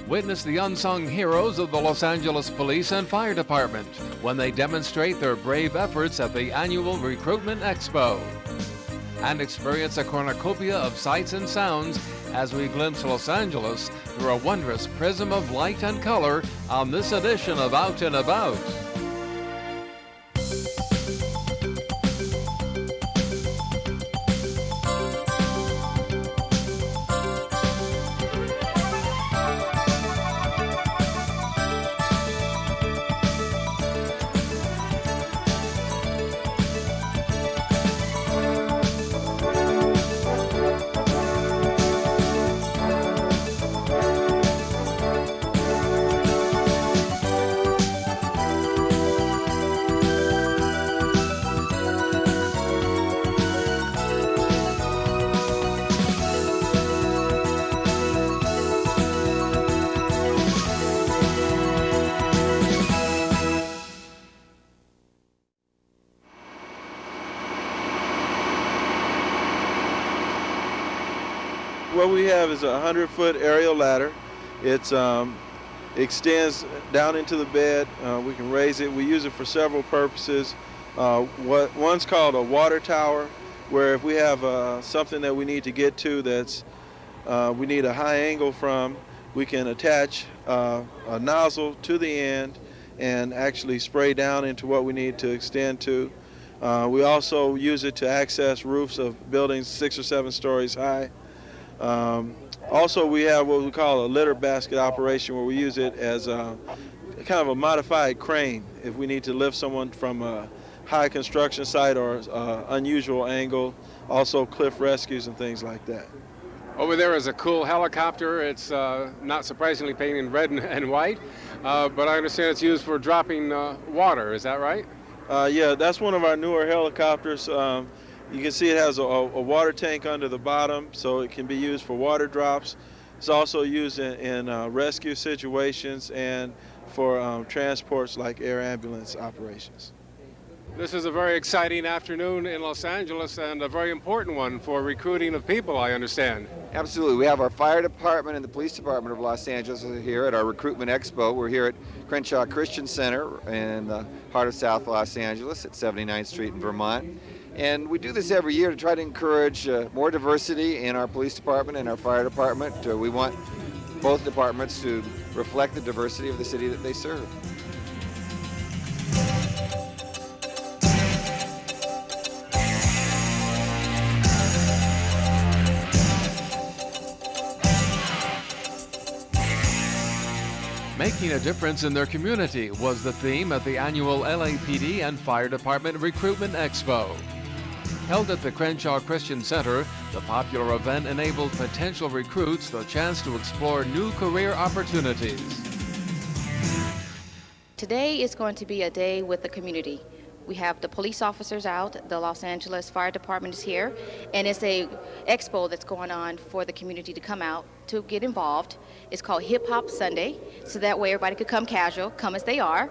Witness the unsung heroes of the Los Angeles Police and Fire Department when they demonstrate their brave efforts at the annual Recruitment Expo. And experience a cornucopia of sights and sounds as we glimpse Los Angeles through a wondrous prism of light and color on this edition of Out and About. What we have is a 100-foot aerial ladder. It extends down into the bed. We can raise it. We use it for several purposes. One's called a water tower, where if we have something that we need to get to that's we need a high angle from, we can attach a nozzle to the end and actually spray down into what we need to extend to. We also use it to access roofs of buildings 6 or 7 stories high. Also, we have what we call a litter basket operation, where we use it as a kind of a modified crane if we need to lift someone from a high construction site or unusual angle. Also cliff rescues and things like that. Over there is a cool helicopter. It's not surprisingly painted in red and white, but I understand it's used for dropping water. Is that right? Yeah, that's one of our newer helicopters. You can see it has a water tank under the bottom, so it can be used for water drops. It's also used in rescue situations and for transports like air ambulance operations. This is a very exciting afternoon in Los Angeles and a very important one for recruiting of people, I understand. Absolutely. We have our fire department and the police department of Los Angeles here at our Recruitment Expo. We're here at Crenshaw Christian Center in the heart of South Los Angeles at 79th Street in Vermont. And we do this every year to try to encourage more diversity in our police department and our fire department. We want both departments to reflect the diversity of the city that they serve. Making a difference in their community was the theme at the annual LAPD and Fire Department Recruitment Expo. Held at the Crenshaw Christian Center, the popular event enabled potential recruits the chance to explore new career opportunities. Today is going to be a day with the community. We have the police officers out, the Los Angeles Fire Department is here, and it's a expo that's going on for the community to come out to get involved. It's called Hip Hop Sunday, so that way everybody could come casual, come as they are.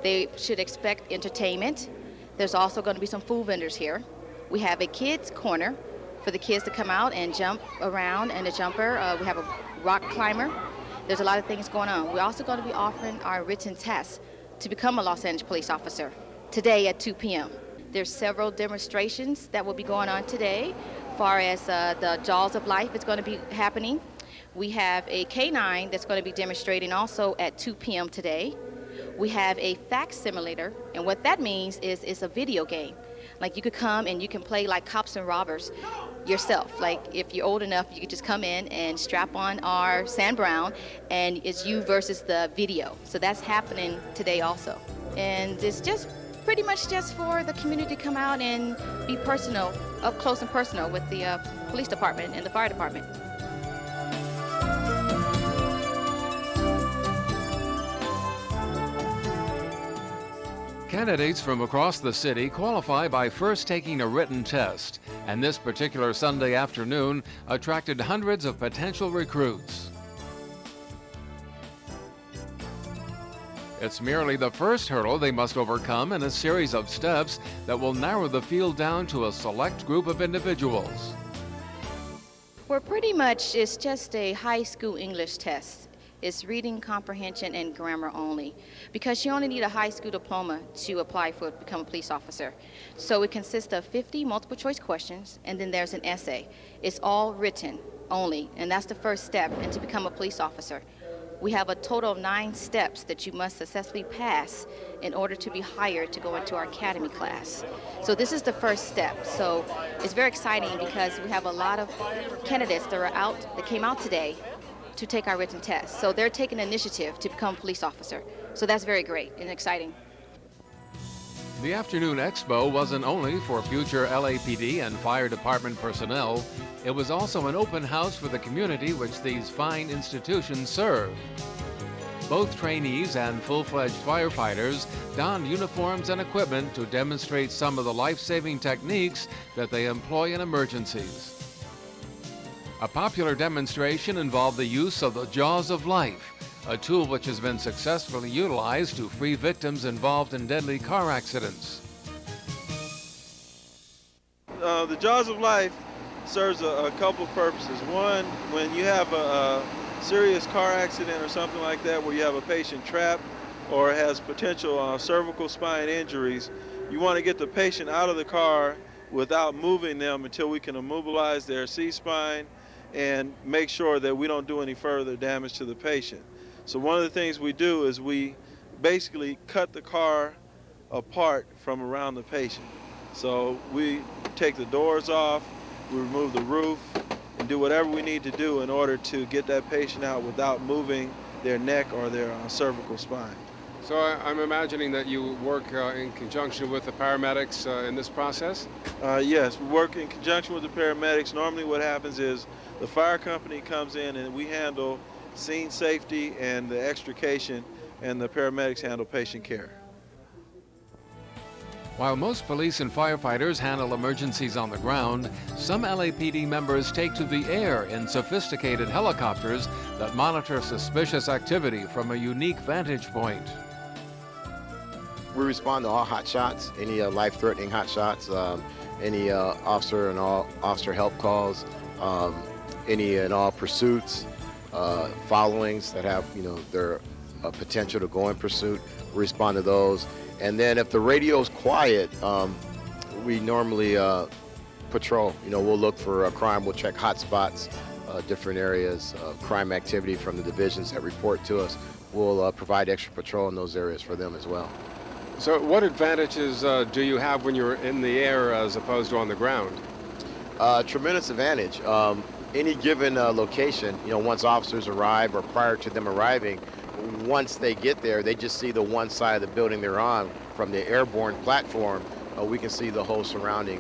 They should expect entertainment. There's also going to be some food vendors here. We have a kids corner for the kids to come out and jump around in a jumper. We have a rock climber. There's a lot of things going on. We're also going to be offering our written tests to become a Los Angeles police officer today at 2 p.m. There's several demonstrations that will be going on today. As far as the Jaws of Life is going to be happening. We have a K9 that's going to be demonstrating also at 2 p.m. today. We have a fact simulator, and what that means is it's a video game. Like you could come and you can play like cops and robbers yourself. Like if you're old enough, you could just come in and strap on our Sam Brown, and it's you versus the video. So that's happening today also. And it's just pretty much just for the community to come out and be personal, up close and personal with the police department and the fire department. Candidates from across the city qualify by first taking a written test, and this particular Sunday afternoon attracted hundreds of potential recruits. It's merely the first hurdle they must overcome in a series of steps that will narrow the field down to a select group of individuals. Well, pretty much it's just a high school English test. It's reading comprehension and grammar only, because you only need a high school diploma to apply for become a police officer. So it consists of 50 multiple choice questions, and then there's an essay. It's all written only, and that's the first step and to become a police officer. We have a total of 9 steps that you must successfully pass in order to be hired to go into our academy class. So this is the first step. So it's very exciting because we have a lot of candidates that came out today to take our written test. So they're taking initiative to become a police officer. So that's very great and exciting. The afternoon expo wasn't only for future LAPD and fire department personnel, it was also an open house for the community which these fine institutions serve. Both trainees and full-fledged firefighters donned uniforms and equipment to demonstrate some of the life-saving techniques that they employ in emergencies. A popular demonstration involved the use of the jaws of life, a tool which has been successfully utilized to free victims involved in deadly car accidents. The jaws of life serves a couple of purposes. One, when you have a serious car accident or something like that where you have a patient trapped or has potential cervical spine injuries, you want to get the patient out of the car without moving them until we can immobilize their C-spine and make sure that we don't do any further damage to the patient. So one of the things we do is we basically cut the car apart from around the patient. So we take the doors off, we remove the roof, and do whatever we need to do in order to get that patient out without moving their neck or their cervical spine. So I'm imagining that you work in conjunction with the paramedics in this process? Yes, we work in conjunction with the paramedics. Normally what happens is the fire company comes in and we handle scene safety and the extrication, and the paramedics handle patient care. While most police and firefighters handle emergencies on the ground, some LAPD members take to the air in sophisticated helicopters that monitor suspicious activity from a unique vantage point. We respond to all hot shots, any life-threatening hot shots, any officer and all officer help calls, any and all pursuits, followings that have, their potential to go in pursuit. We respond to those. And then if the radio's quiet, we normally patrol. We'll look for a crime, we'll check hot spots, different areas of crime activity from the divisions that report to us. We'll provide extra patrol in those areas for them as well. So what advantages do you have when you're in the air as opposed to on the ground? Tremendous advantage. Any given location, once officers arrive or prior to them arriving, once they get there, they just see the one side of the building they're on. From the airborne platform, we can see the whole surrounding,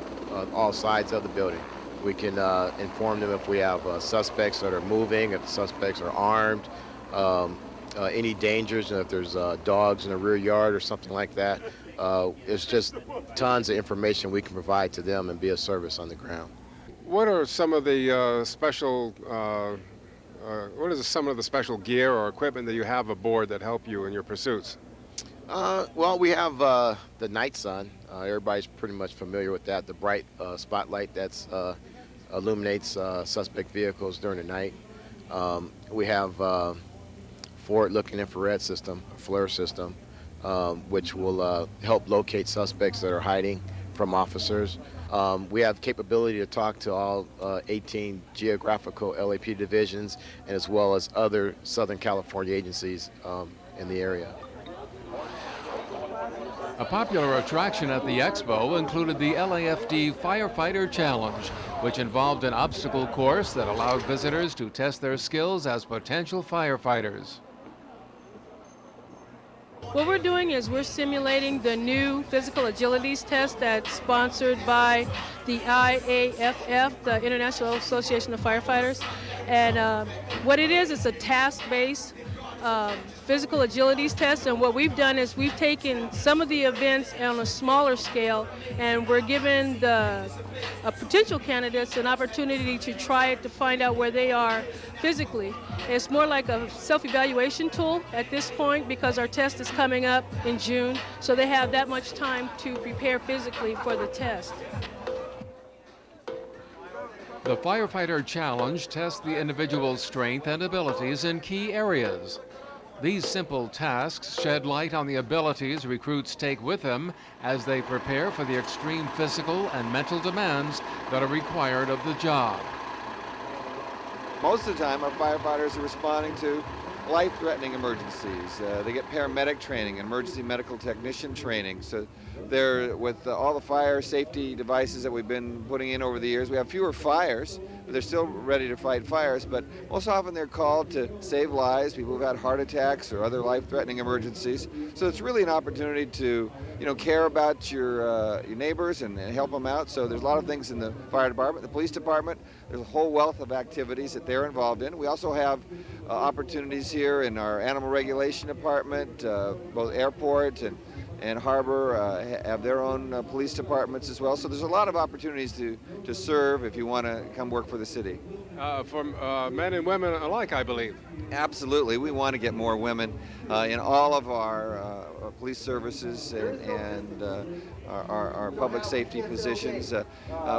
all sides of the building. We can inform them if we have suspects that are moving, if the suspects are armed, any dangers, if there's dogs in the rear yard or something like that. It's just tons of information we can provide to them and be of service on the ground. What are some of the special gear or equipment that you have aboard that help you in your pursuits? Well, we have the night sun. Everybody's pretty much familiar with that. The bright spotlight that illuminates suspect vehicles during the night. We have forward-looking infrared system, a flare system, which will help locate suspects that are hiding from officers. We have capability to talk to all 18 geographical LAPD divisions, and as well as other Southern California agencies in the area. A popular attraction at the Expo included the LAFD Firefighter Challenge, which involved an obstacle course that allowed visitors to test their skills as potential firefighters. What we're doing is we're simulating the new physical agilities test that's sponsored by the IAFF, the International Association of Firefighters. And what it is, it's a task-based physical agilities test, and what we've done is we've taken some of the events on a smaller scale, and we're giving the potential candidates an opportunity to try it to find out where they are physically. It's more like a self-evaluation tool at this point because our test is coming up in June, so they have that much time to prepare physically for the test. The Firefighter Challenge tests the individual's strength and abilities in key areas. These simple tasks shed light on the abilities recruits take with them as they prepare for the extreme physical and mental demands that are required of the job. Most of the time, our firefighters are responding to life-threatening emergencies. They get paramedic training, emergency medical technician training. So they're, with all the fire safety devices that we've been putting in over the years, we have fewer fires, but they're still ready to fight fires. But most often they're called to save lives, people who've had heart attacks or other life-threatening emergencies. So it's really an opportunity to, care about your neighbors and help them out. So there's a lot of things in the fire department, the police department. There's a whole wealth of activities that they're involved in. We also have opportunities here in our animal regulation department. Both airport and harbor have their own police departments as well. So there's a lot of opportunities to serve if you want to come work for the city. For men and women alike, I believe. Absolutely. We want to get more women in all of our police services and our public safety positions.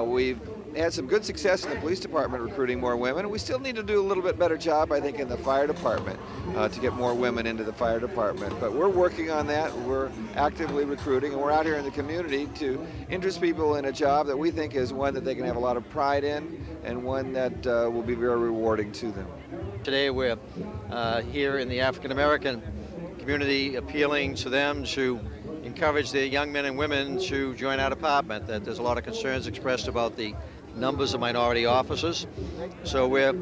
We've had some good success in the police department recruiting more women. We still need to do a little bit better job, I think, in the fire department to get more women into the fire department. But we're working on that. We're actively recruiting, and we're out here in the community to interest people in a job that we think is one that they can have a lot of pride in and one that will be very rewarding to them. Today we're here in the African American community appealing to them to encourage their young men and women to join our department. That there's a lot of concerns expressed about the numbers of minority officers. So we're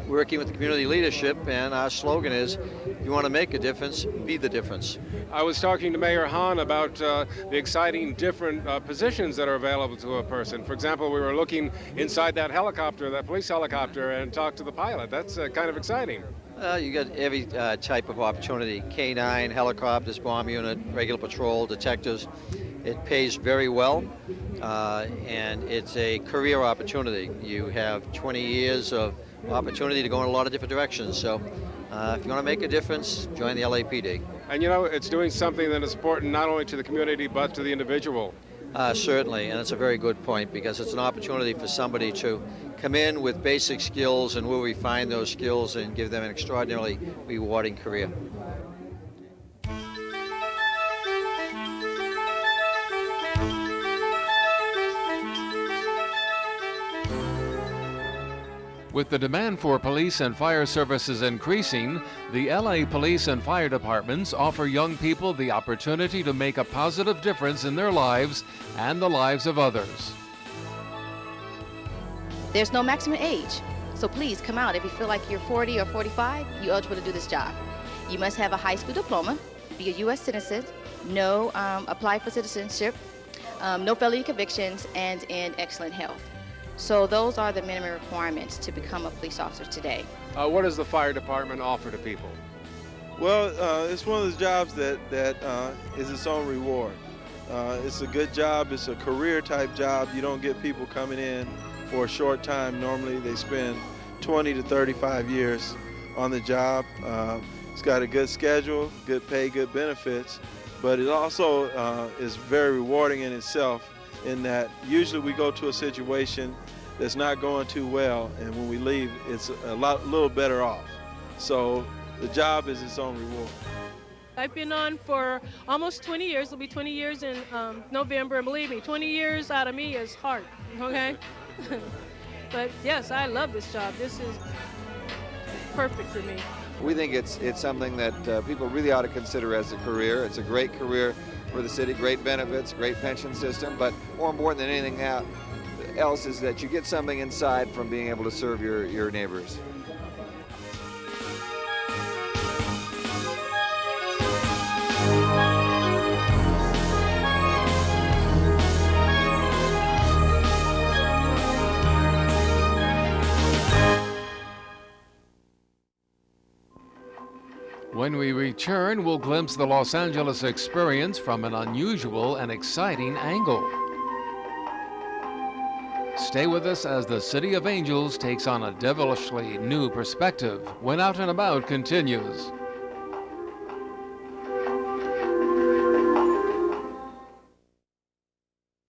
working with the community leadership, and our slogan is, if you want to make a difference, be the difference. I was talking to Mayor Hahn about the exciting different positions that are available to a person. For example, we were looking inside that helicopter, that police helicopter, and talked to the pilot. That's kind of exciting. You got every type of opportunity: K-9, helicopters, bomb unit, regular patrol, detectives. It pays very well, and it's a career opportunity. You have 20 years of opportunity to go in a lot of different directions. So if you want to make a difference, join the LAPD. And it's doing something that is important not only to the community but to the individual. Certainly, and it's a very good point, because it's an opportunity for somebody to come in with basic skills, and we'll refine those skills and give them an extraordinarily rewarding career. With the demand for police and fire services increasing, the LA Police and Fire Departments offer young people the opportunity to make a positive difference in their lives and the lives of others. There's no maximum age, so please come out. If you feel like you're 40 or 45, you're eligible to do this job. You must have a high school diploma, be a U.S. citizen, apply for citizenship, no felony convictions, and in excellent health. So those are the minimum requirements to become a police officer today. What does the fire department offer to people? Well, it's one of those jobs that is its own reward. It's a good job. It's a career type job. You don't get people coming in for a short time. Normally they spend 20 to 35 years on the job. It's got a good schedule, good pay, good benefits, but it also is very rewarding in itself, in that usually we go to a situation that's not going too well, and when we leave, it's a little better off. So the job is its own reward. I've been on for almost 20 years. It'll be 20 years in November, and believe me, 20 years out of me is hard, okay? But yes, I love this job. This is perfect for me. We think it's something that people really ought to consider as a career. It's a great career for the city, great benefits, great pension system, but more important than anything else is that you get something inside from being able to serve your neighbors. When we return, we'll glimpse the Los Angeles experience from an unusual and exciting angle. Stay with us as the City of Angels takes on a devilishly new perspective when Out and About continues.